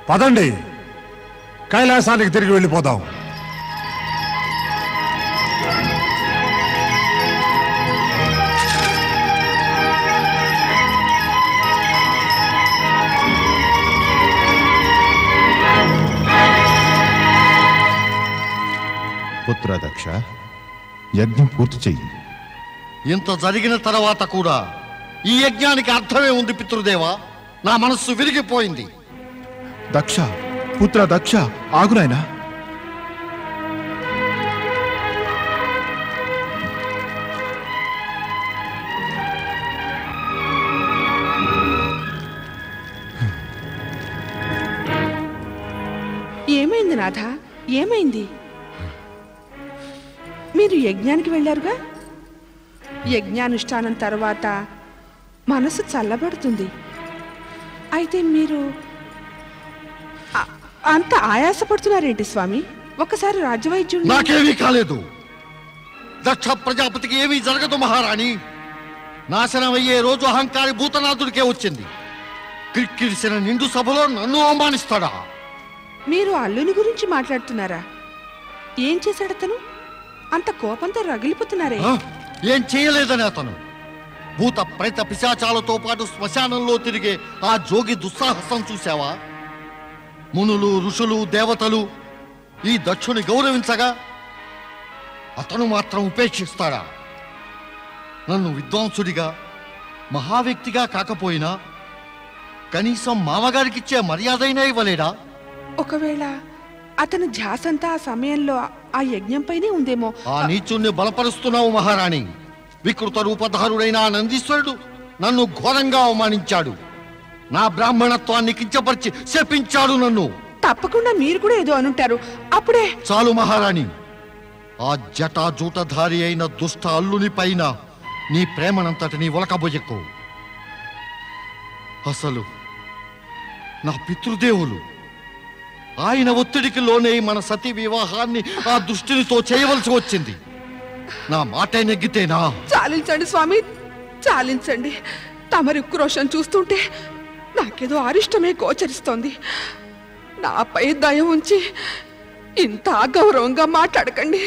పదండి, కైలాసానికి తిరిగి వెళ్ళిపోదాం. పుత్ర దక్ష, యజ్ఞం పూర్తి చెయ్యి. ఇంత జరిగిన తర్వాత కూడా ఈ యజ్ఞానికి అర్థమే ఉంది పితృదేవా. నా మనస్సు విరిగిపోయింది. దక్ష, పుత్ర దక్ష, ఆగునాయనా. ఏమైంది నాథ, ఏమైంది? మీరు యజ్ఞానికి వెళ్ళారుగా. యజ్ఞానుష్ఠానం తర్వాత మనసు చల్లబడుతుంది. అయితే మీరు అంత ఆయాసపడుతున్నారేంటి స్వామి? ఒకసారి రాజ్యవైద్యుడు. నాకేమీ కాలేదు. దక్ష ప్రజాపతికి ఏమీ జరగదు మహారాణి. నాశనమయ్యే రోజు అహంకారి భూతనాథుడికే వచ్చింది. క్రిక్కిరిసిన నిండు సభలో నన్ను అవమానిస్తాడా? మీరు అల్లుని గురించి మాట్లాడుతున్నారా? ఏం చేశాడు అతను? అంత కోపంతో రగిలిపోతున్నారే. ఏం చేయలేదని అతను భూత ప్రేత పిశాచాలతో పాటు శ్మశానంలో తిరిగే ఆ జోగి దుస్సాహసం చూశావా? మునులు, ఋషులు, దేవతలు ఈ దక్షుని గౌరవించగా అతను మాత్రం ఉపేక్షిస్తాడా? నన్ను విద్వాంసుడిగా, మహావ్యక్తిగా కాకపోయినా కనీసం మామగారికిచ్చే మర్యాదైనా ఇవ్వలేడా? ఒకవేళ అతను ధ్యాసంతా ఆ సమయంలో ఆ యజ్ఞంపైనే ఉందేమో. ఆ నీచుణ్ణి బలపరుస్తున్నావు మహారాణి. వికృత రూపధారుడైన ఆ నందీశ్వరుడు నన్ను ఘోరంగా అవమానించాడు. నా బ్రాహ్మణత్వాన్ని కించపరిచి శపించాడు నన్ను. తప్పకుండా మీరు కూడా ఏదో అనుంటారు. అప్పుడే చాలు మహారాణి. ఆ జటాజూటధారి అయిన దుష్ట అల్లుని పైన నీ ప్రేమనంతటిని ఒలకబోయెక్కు. అసలు నా పితృదేవులు ఆయన ఒత్తిడికి లోనే మన సతీ వివాహాన్ని ఆ దుష్టినితో చేయవలసి వచ్చింది. నా మాట నెగ్గితేనా? చాలించండి స్వామి, చాలించండి. తమరి ఉక్రోషం చూస్తుంటే నాకేదో అరిష్టమే గోచరిస్తోంది. నాపై దయ ఉంచి ఇంత అగౌరవంగా మాట్లాడకండి.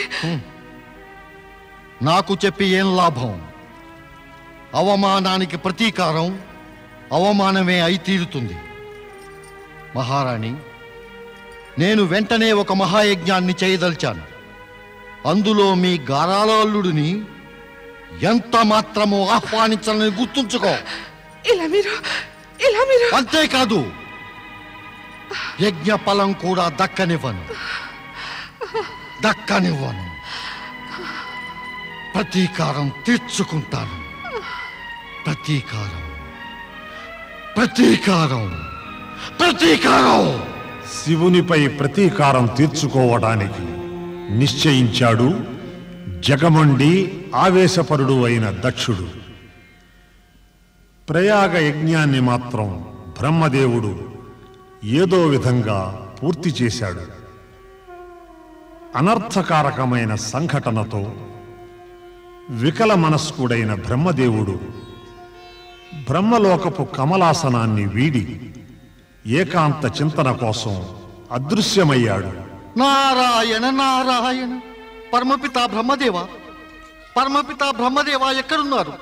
నాకు చెప్పి ఏం లాభం? అవమానానికి ప్రతీకారం అవమానమే అయి తీరుతుంది. మహారాణి, నేను వెంటనే ఒక మహాయజ్ఞాన్ని చేయదలిచాను. అందులో మీ గారాల అల్లుడిని ఎంత మాత్రమో ఆహ్వానించాలని గుర్తుంచుకో. ఇలా మీరు అంతేకాదు, యజ్ఞ ఫలం కూడా దక్కనివ్వను. ప్రతీకారం తీర్చుకుంటాను. ప్రతీకారం. శివునిపై ప్రతీకారం తీర్చుకోవడానికి నిశ్చయించాడు జగమండి ఆవేశపరుడు అయిన దక్షుడు. ప్రయాగ యజ్ఞాన్ని మాత్రం బ్రహ్మదేవుడు ఏదో విధంగా పూర్తి చేశాడు. అనర్థకారకమైన సంఘటనతో వికల మనస్కుడైన బ్రహ్మదేవుడు బ్రహ్మలోకపు కమలాసనాన్ని వీడి ఏకాంత చింతన కోసం అదృశ్యమయ్యాడు. నారాయణ నారాయణ. పరమపిత బ్రహ్మదేవ ఎక్కడున్నారు?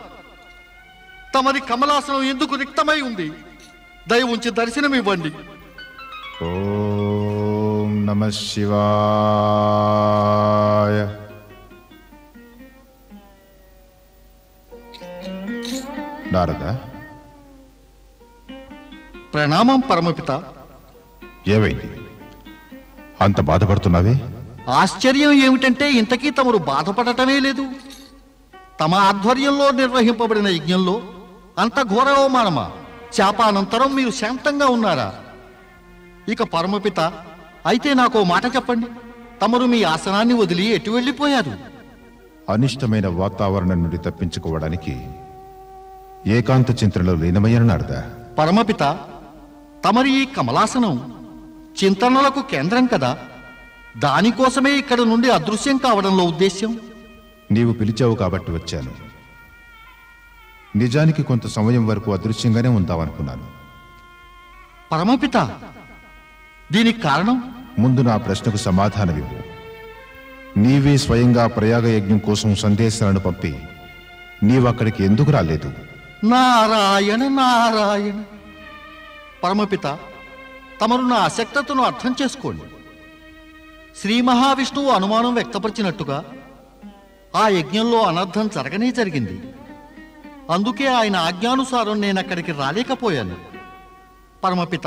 తమరి కమలాసనం ఎందుకు రిక్తమై ఉంది? దయ ఉంచి దర్శనమివ్వండి. ఓం నమః శివాయ. నారద, ప్రణామం పరమపిత. ఏమైంది? అంత బాధపడుతున్నావే? ఆశ్చర్యం ఏమిటంటే ఇంతకీ తమరు బాధపడటమే లేదు. తమ ఆధ్వర్యంలో నిర్వహింపబడిన యజ్ఞంలో అంత ఘోర అవమానమా? శాపానంతరం మీరు శాంతంగా ఉన్నారా? ఇక పరమపిత, అయితే నాకో మాట చెప్పండి. తమరు మీ ఆసనాన్ని వదిలి ఎటు వెళ్ళిపోయారు? అనిష్టమైన వాతావరణం నుండి తప్పించుకోవడానికి ఏకాంత చింతనలో లీనమయ్యాను నారద. పరమపిత, తమరి ఈ కమలాసనం చింతనలకు కేంద్రం కదా. దానికోసమే ఇక్కడ నుండి అదృశ్యం కావడంలో ఉద్దేశ్యం. నీవు పిలిచావు కాబట్టి వచ్చాను. నిజానికి కొంత సమయం వరకు అదృశ్యంగానే ఉందామనుకున్నాను. పరమపిత, దీనికి కారణం? ముందు నా ప్రశ్నకు సమాధానమివ్వు. నీవే స్వయంగా ప్రయాగ యజ్ఞం కోసం సందేశాలను పంపి నీవక్కడికి ఎందుకు రాలేదు? నారాయణ నారాయణ. పరమపిత, తమరు నా అశక్తతను అర్థం చేసుకోండి. శ్రీ మహావిష్ణువు అనుమానం వ్యక్తపరిచినట్టుగా ఆ యజ్ఞంలో అనర్థం జరగనే జరిగింది. అందుకే ఆయన ఆజ్ఞానుసారం నేనక్కడికి రాలేకపోయాను. పరమపిత,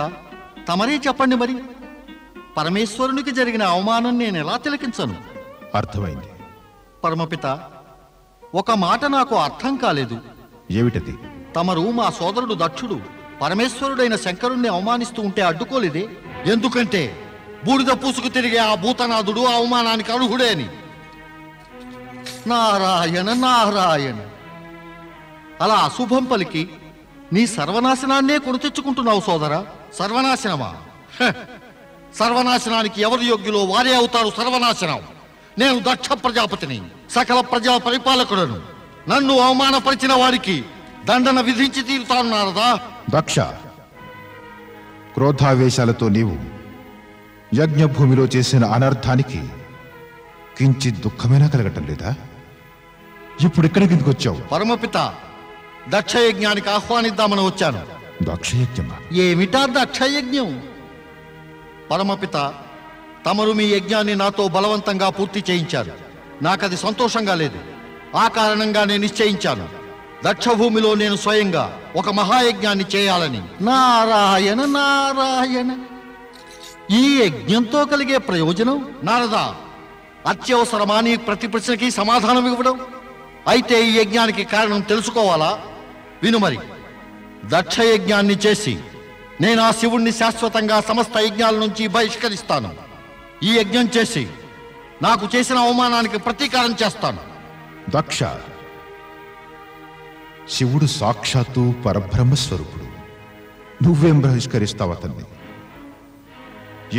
తమరే చెప్పండి మరి, పరమేశ్వరునికి జరిగిన అవమానం నేనెలా తిలకించను? అర్థమైంది. పరమపిత, ఒక మాట నాకు అర్థం కాలేదు. ఏమిటది? తమరు మా సోదరుడు దక్షుడు పరమేశ్వరుడైన శంకరుణ్ణి అవమానిస్తూ ఉంటే అడ్డుకోలేదే? ఎందుకంటే బూడిద పూసుకు తిరిగే ఆ భూతనాథుడు అవమానానికి అర్హుడే అని. నారాయణ నారాయణ. అలా అశుభం పలికి నీ సర్వనాశనాన్నే కొని తెచ్చుకుంటున్నావు సోదరా. సర్వనాశనమా? సర్వనాశనానికి ఎవరు యోగ్యులో వారే అవుతారు సర్వనాశనం. నేను దక్ష ప్రజాపతిని, సకల ప్రజా పరిపాలకుడను. నన్ను అవమానపరిచిన వారికి దండన విధించి తీరుతాను నారదా. దక్ష, క్రోధావేశాలతో నీవు యజ్ఞభూమిలో చేసిన అనర్థానికి కించిత్ దుఃఖమైనా కలగటం లేదా? ఇప్పుడు ఇక్కడికి ఎందుకు వచ్చావు? పరమపిత, దక్షయజ్ఞానికి ఆహ్వానిద్దామని వచ్చాను. దక్షయజ్ఞమా? ఏమిటా దక్షయజ్ఞం? పరమపిత, తమరు మీ యజ్ఞాన్ని నాతో బలవంతంగా పూర్తి చేయించారు. నాకది సంతోషంగా లేదు. ఆ కారణంగా నేను నిశ్చయించాను, దక్షభూమిలో నేను స్వయంగా ఒక మహాయజ్ఞాన్ని చేయాలని. నారాయణ నారాయణ. ఈ యజ్ఞంతో కలిగే ప్రయోజనం? నారదా, అత్యవసరమా నీ ప్రతి ప్రశ్నకి సమాధానం ఇవ్వడం? అయితే ఈ యజ్ఞానికి కారణం తెలుసుకోవాలా? విను మరి. దక్షయజ్ఞాన్ని చేసి నేను ఆ శివుణ్ణి శాశ్వతంగా సమస్త యజ్ఞాల నుంచి బహిష్కరిస్తాను. ఈ యజ్ఞం చేసి నాకు చేసిన అవమానానికి ప్రతీకారం చేస్తాను. దక్ష, శివుడు సాక్షాత్తు పరబ్రహ్మస్వరూపుడు. నువ్వేం బహిష్కరిస్తావు అతన్ని?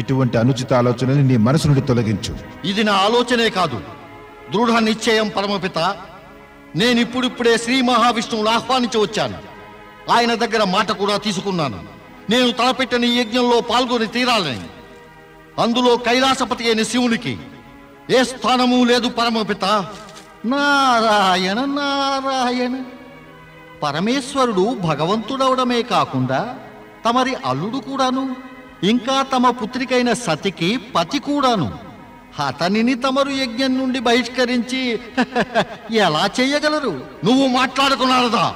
ఇటువంటి అనుచిత ఆలోచనని నీ మనసు నుండి తొలగించు. ఇది నా ఆలోచనే కాదు, దృఢ నిశ్చయం పరమపిత. నేనిప్పుడిప్పుడే శ్రీ మహావిష్ణువును ఆహ్వానించి వచ్చాను. ఆయన దగ్గర మాట కూడా తీసుకున్నాను. నేను తలపెట్టిన ఈ యజ్ఞంలో పాల్గొని తీరాలని. అందులో కైలాసపతి అయిన శివునికి ఏ స్థానము లేదు పరమపిత. నారాయణ నారాయణ. పరమేశ్వరుడు భగవంతుడవడమే కాకుండా తమరి అల్లుడు కూడాను, ఇంకా తమ పుత్రికైన సతికి పతి కూడాను. అతనిని తమరు యజ్ఞం నుండి బహిష్కరించి ఎలా చెయ్యగలరు? నువ్వు మాట్లాడుకున్నారదా?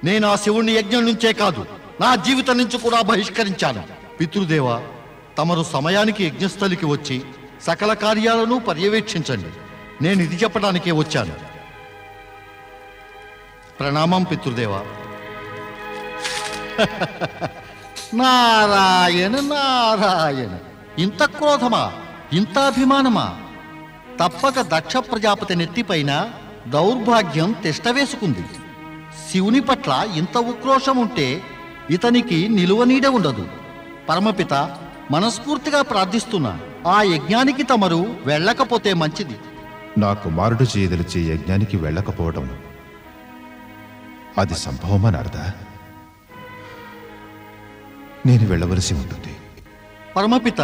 నేను ఆ శివుణ్ణి యజ్ఞం నుంచే కాదు, నా జీవితం నుంచి కూడా బహిష్కరించాను. పితృదేవా, తమరు సమయానికి యజ్ఞస్థలికి వచ్చి సకల కార్యాలను పర్యవేక్షించండి. నేను ఇది చెప్పడానికే వచ్చాను. ప్రణామం పితృదేవా. నారాయణ నారాయణ. ఇంత క్రోధమా, ఇంత అభిమానమా? తప్పక దక్ష ప్రజాపతి నెత్తిపైన దౌర్భాగ్యం తిష్టవేసుకుంది. శివుని పట్ల ఇంత ఉక్రోషం ఉంటే ఇతనికి నిలువ నీడ ఉండదు. పరమపిత, మనస్ఫూర్తిగా ప్రార్థిస్తున్నా, ఆ యజ్ఞానికి తమరు వెళ్ళకపోతే మంచిది. నా కుమారుడు చేయదలిచే యజ్ఞానికి వెళ్ళకపోవడం అది సంభవమా నారదా? నేను వెళ్ళవలసి ఉంటుంది. పరమపిత,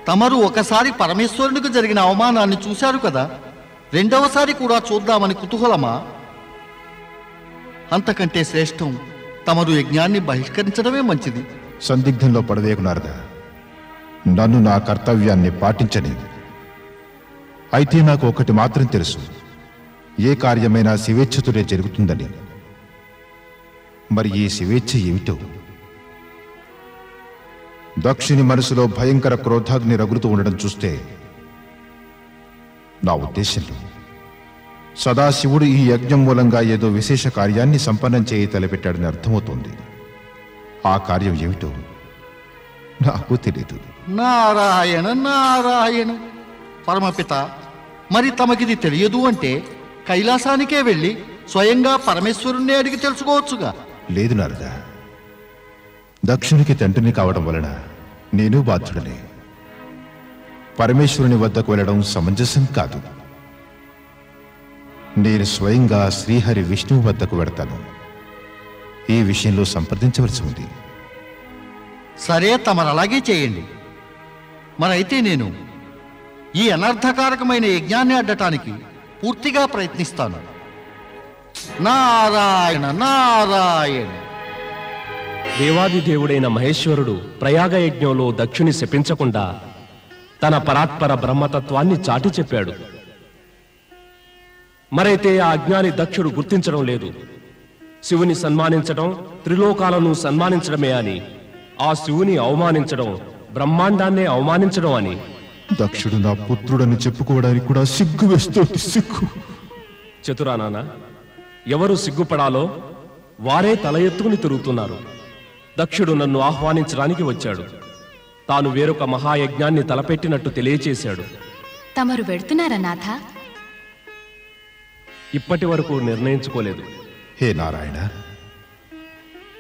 తమరు ఒకసారి పరమేశ్వరునికి జరిగిన అవమానాన్ని చూశారు కదా, రెండవసారి కూడా చూద్దామని కుతూహలమా? అంతకంటే శ్రేష్టం తమరు యజ్ఞాన్ని బహిష్కరించడమే మంచిది. సందిగ్ధంలో పడవేకు నారదా. నన్ను నా కర్తవ్యాన్ని పాటించని. అయితే నాకు ఒకటి మాత్రం తెలుసు, ఏ కార్యమైనా శివేచ్ఛతోనే జరుగుతుందని. మరి ఈ శివేచ్ఛ ఏమిటో? దక్షుని మనసులో భయంకర క్రోధాగ్ని రగులుతూ ఉండడం చూస్తే నా ఉద్దేశంలో సదాశివుడు ఈ యజ్ఞం మూలంగా ఏదో విశేష కార్యాన్ని సంపన్నం చేయి తలపెట్టాడని అర్థమవుతోంది. ఆ కార్యం ఏమిటో నాకు తెలీదు. నారాయణ నారాయణ. పరమపిత, మరి తమకిది తెలియదు అంటే కైలాసానికే వెళ్ళి స్వయంగా పరమేశ్వరుణ్ణి అడిగి తెలుసుకోవచ్చుగా. లేదు నారదా, దక్షునికి తండ్రిని కావడం వలన నేను బాధ్యుడనే. పరమేశ్వరుని వద్దకు వెళ్ళడం సమంజసం కాదు. నేను స్వయంగా శ్రీహరి విష్ణువు వద్దకు వెడతాను. ఈ విషయంలో సంప్రదించవలసి ఉంది. సరే, తమరు అలాగే చేయండి. మరైతే నేను ఈ అనర్థకారకమైన యజ్ఞాన్ని అడ్డటానికి పూర్తిగా ప్రయత్నిస్తాను. నారాయణ నారాయణ. దేవాది దేవుడైన మహేశ్వరుడు ప్రయాగ యజ్ఞంలో దక్షుని శపించకుండా తన పరాత్పర బ్రహ్మతత్వాన్ని చాటి చెప్పాడు. మరైతే ఆ అజ్ఞాని దక్షుడు గుర్తించడం లేదు. శివుని సన్మానించడం త్రిలోకాలను సన్మానించడమే అని, ఆ శివుని అవమానించడం బ్రహ్మాండాన్నే అవమానించడం అని. దక్షుడు నా పుత్రుడని చెప్పుకోవడానికి కూడా సిగ్గు వేస్తోంది. సిగ్గు. చతురానాన్న, ఎవరు సిగ్గుపడాలో వారే తల ఎత్తుకుని తిరుగుతున్నారు. దక్షుడు నన్ను ఆహ్వానించడానికి వచ్చాడు. తాను వేరొక మహాయజ్ఞాన్ని తలపెట్టినట్టు తెలియచేశాడు. తమరు వెడుతున్నారా నాథ? ఇప్పటి వరకు నిర్ణయించుకోలేదు. హే నారాయణ,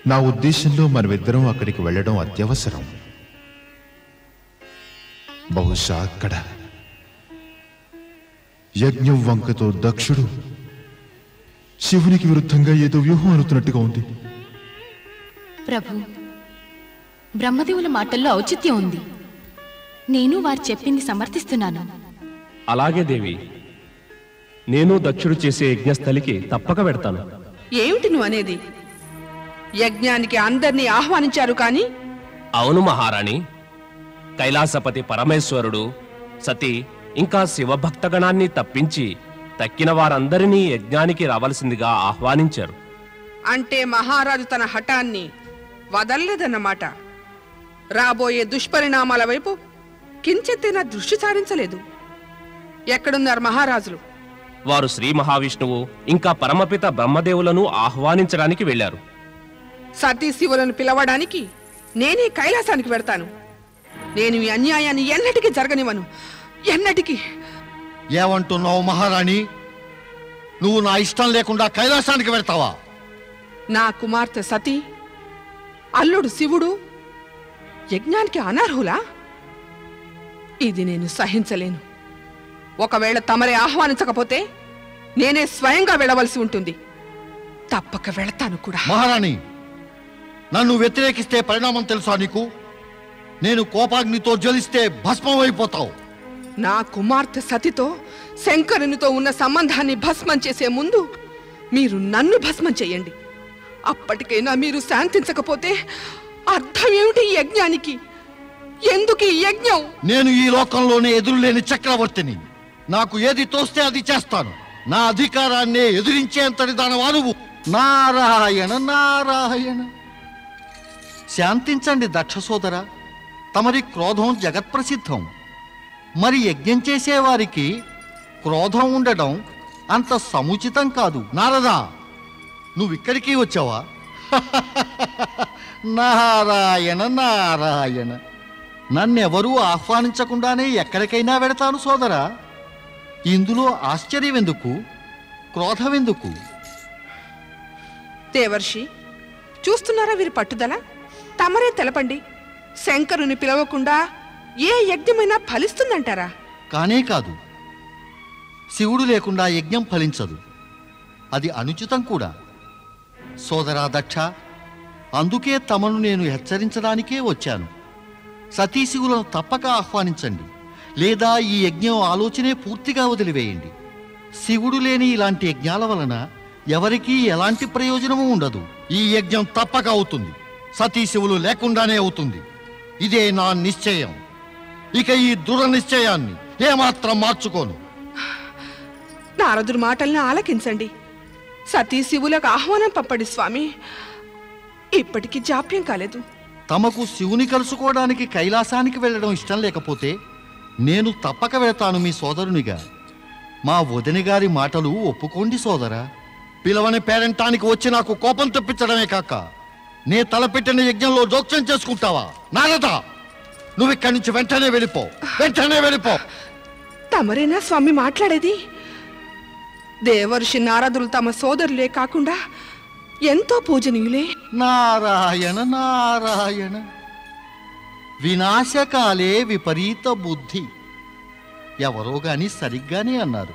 నా ఉద్దేశంలో మనమిద్దరం అక్కడికి వెళ్ళడం అత్యవసరం. బహుశా అక్కడ యజ్ఞం వంకతో దక్షుడు శివునికి విరుద్ధంగా ఏదో వ్యూహం అనుతున్నట్టుగా ఉంది. ప్రభు, బ్రహ్మదేవుల మాటల్లో ఔచిత్యం ఉంది. నేను వారు చెప్పింది సమర్థిస్తున్నాను. అలాగే దేవి, నేను దక్షుడు చేసే యజ్ఞస్థలికి తప్పక పెడతాను. ఏమిటి నువ్వు అనేది? యజ్ఞానికి అందరినీ ఆహ్వానించారు కానీ? అవును మహారాణి. కైలాసపతి పరమేశ్వరుడు, సతీ ఇంకా శివభక్తగణాన్ని తప్పించి తక్కిన వారందరినీ యజ్ఞానికి రావలసిందిగా ఆహ్వానించారు. అంటే మహారాజు తన హఠాన్ని వదల్లేదన్నమాట. రాబోయే దుష్పరిణామాల వైపు కించెత్తైన దృష్టి సారించలేదు. ఎక్కడున్నారు మహారాజులు? వారు శ్రీ మహావిష్ణువు ఇంకా పరమపిత బ్రహ్మదేవులను ఆహ్వానించడానికి వెళ్లారు. సతీ శివులను పిలవడానికి నేనే కైలాసానికి వెడతాను. నేను ఈ అన్యాయాన్ని ఎన్నటికీ జరగనివ్వను. ఎన్నటికీ. ఏమంటున్నావు మహారాణి? నువ్వు నా ఇష్టం లేకుండా కైలాసానికి వెళ్తావా? నా కుమార్తె సతీ, అల్లుడు శివుడు యజ్ఞానికి అనర్హులా? ఇది నేను సహించలేను. ఒకవేళ తమరే ఆహ్వానించకపోతే నేనే స్వయంగా వెళ్ళవలసి ఉంటుంది. తప్పక వెళతాను కూడా. మహారాణి, నన్ను వ్యతిరేకిస్తే పరిణామం తెలుసా నీకు? నేను కోపాగ్నితో జ్వలిస్తే భస్మమైపోతావు. నా కుమార్తె సతితో శంకరునితో ఉన్న సంబంధాన్ని భస్మం చేసే ముందు మీరు నన్ను భస్మం చేయండి. అప్పటికైనా మీరు శాంతించకపోతే అర్థం ఏమిటి ఈ యజ్ఞానికి? ఎందుకు ఈ యజ్ఞం? నేను ఈ లోకంలోనే ఎదురులేని చక్రవర్తిని. నాకు ఏది తోస్తే అది చేస్తాను. నా అధికారాన్నే ఎదిరించేంతటి దానవా నువ్వు? నారాయణ నారాయణ. శాంతించండి దక్ష సోదర. తమరి క్రోధం జగత్ప్రసిద్ధం. మరి యజ్ఞం చేసేవారికి క్రోధం ఉండడం అంత సముచితం కాదు. నారదా, నువ్విక్కడికి వచ్చావా? నారాయణ నారాయణ. నన్నెవరూ ఆహ్వానించకుండానే ఎక్కడికైనా వెడతాను సోదరా. ఇందులో ఆశ్చర్యం ఎందుకు? క్రోధం ఎందుకు? దేవర్షి, చూస్తున్నారా వీరి పట్టుదల? తమరే తెలపండి. శంకరుని పిలవకుండా ఏ యజ్ఞమైనా ఫలిస్తుందంటారా? కానే కాదు. శివుడు లేకుండా యజ్ఞం ఫలించదు. అది అనుచితం కూడా. సోదరా దక్ష, అందుకే తమను నేను హెచ్చరించడానికే వచ్చాను. సతీశివులను తప్పక ఆహ్వానించండి, లేదా ఈ యజ్ఞం ఆలోచనే పూర్తిగా వదిలివేయండి. శివుడు లేని ఇలాంటి యజ్ఞాల వలన ఎవరికీ ఎలాంటి ప్రయోజనము ఉండదు. ఈ యజ్ఞం తప్పక అవుతుంది. సతీశివులు లేకుండానే అవుతుంది. ఇదే నా నిశ్చయం. ఇక ఈ దృఢ నిశ్చయాన్ని ఏమాత్రం మార్చుకోను. నారదుడి మాటల్ని ఆలకించండి. సతీ శివులకు ఆహ్వానం పంపండి స్వామి. ఇప్పటికీ జాప్యం కాలేదు. తమకు శివుని కలుసుకోవడానికి కైలాసానికి వెళ్ళడం ఇష్టం లేకపోతే నేను తప్పక వెళతాను మీ సోదరునిగా. మా వదిన గారి మాటలు ఒప్పుకోండి సోదరా. పిలవని పేరంటానికి వచ్చి నాకు కోపం తెప్పించడమే కాక నే తలపెట్టిన యజ్ఞంలో జోక్యం చేసుకుంటావా? నారదా, నువ్విక్కడి నుంచి వెంటనే వెళ్ళిపో. వెంటనే వెళ్ళిపో. తమరేనా స్వామి మాట్లాడేది? దేవర్షి నారదులు తమ సోదరులే కాకుండా ఎంతో పూజనీయులే. నారాయణ నారాయణ. వినాశకాలే విపరీత బుద్ధి. ఎవరో గాని సరిగ్గానే అన్నారు.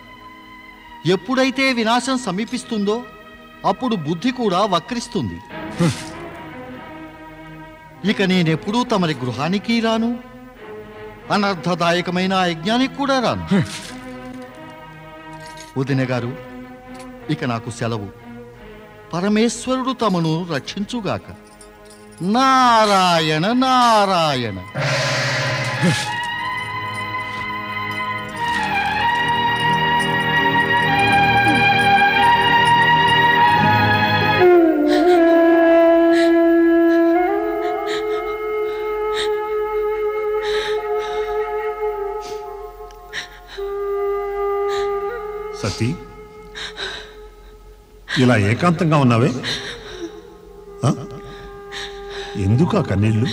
ఎప్పుడైతే వినాశం సమీపిస్తుందో అప్పుడు బుద్ధి కూడా వక్రిస్తుంది. ఇక నేనెప్పుడూ తమరి గృహానికి రాను, అనర్థదాయకమైన ఆ యజ్ఞానికి కూడా రాను. వదిన గారు, ఇక నాకు సెలవు. పరమేశ్వరుడు తమను రక్షించుగాక. నారాయణ నారాయణ. సతీ, ఇలా ఏకాంతంగా ఉన్నావే? ఎందుకు ఆ కన్నీళ్ళు?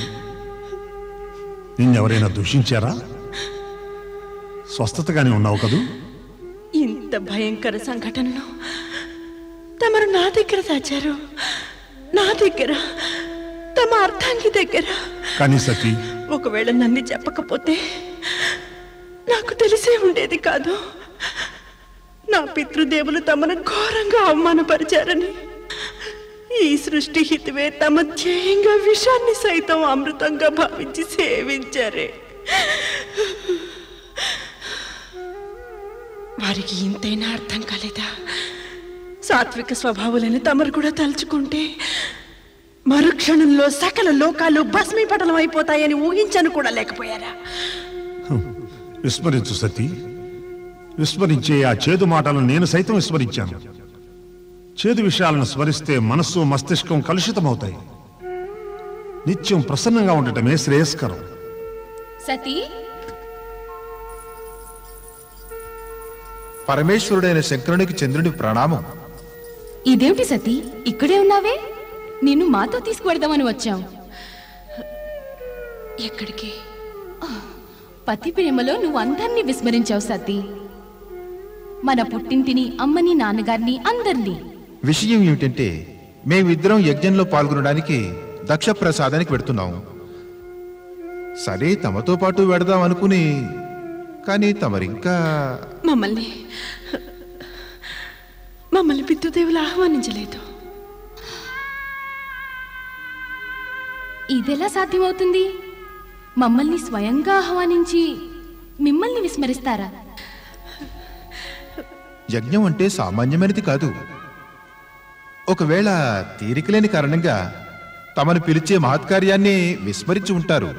నిన్నెవరైనా దూషించారా? స్వస్థతగానే ఉన్నావు కదూ? ఇంత భయంకర సంఘటనను తమరు నా దగ్గర దాచారు, నా దగ్గర, తమ అర్థానికి దగ్గర. కానీ సతీ, ఒకవేళ నన్ను చెప్పకపోతే నాకు తెలిసే ఉండేది కాదు. నా పితృదేవులు తమను ఘోరంగా అవమానపరిచారని, ఈ సృష్టి హితవే తమ ధ్యేయంగా విషాన్ని సైతం అమృతంగా భావించి సేవించారే. వారికి ఇంతైనా అర్థం కాలేదా? సాత్విక స్వభావాలని తమరు కూడా తలుచుకుంటే మరుక్షణంలో సకల లోకాలు భస్మీపటలం అయిపోతాయని ఊహించను కూడా లేకపోయారా? విస్మరించు సతీ, విస్మరించే ఆ చేదు మాటలను నేను సైతం విస్మరించాను. చేదు విషయాలను స్మరిస్తే మనస్సు మస్తిష్కం కలుషితమవుతాయి. నిత్యం ప్రసన్నంగా ఉండటమే శ్రేయస్కరం. సతీ, పరమేశ్వరుడైన శంకరునికి చంద్రుని ప్రణామం. ఇదేమిటి సతీ, ఇక్కడే ఉన్నావే? నిన్ను మాతో తీసుకువెడదామని వచ్చాం. ఎక్కడికి? పతి ప్రేమలో నువ్వు అందరినీ విస్మరించావు సతీ. మన పుట్టింటిని, అమ్మని, నాన్నగారిని, అందరినీ. విషయం ఏమిటంటే, మేమిద్దరం యజ్ఞంలో పాల్గొనడానికి దక్ష ప్రసాదానికి వెడుతున్నాం. సరే, తమతో పాటు వెడదాం అనుకుని, కానీ తమరింకా మమ్మల్ని పితృదేవులు ఆహ్వానించలేదు. ఇదెలా సాధ్యమవుతుంది? మమ్మల్ని స్వయంగా ఆహ్వానించి మిమ్మల్ని విస్మరిస్తారా? యజ్ఞం అంటే సామాన్యమైనది కాదు. ఒకవేళ తీరికలేని కారణంగా తమను పిలిచే మహత్కార్యాన్ని విస్మరించి ఉంటారు.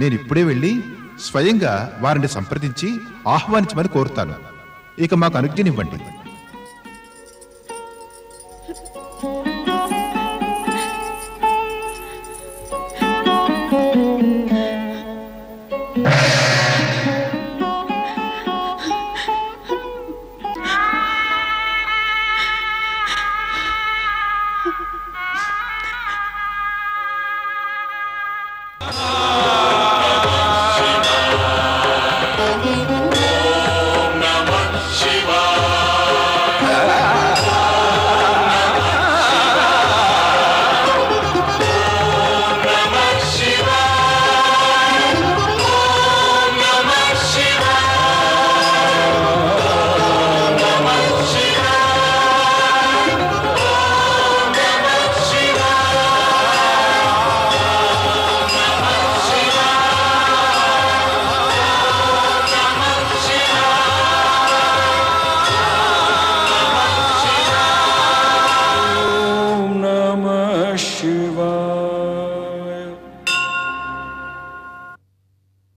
నేనిప్పుడే వెళ్ళి స్వయంగా వారిని సంప్రదించి ఆహ్వానించమని కోరుతాను. ఇక మాకు అనుజ్ఞనివ్వండి.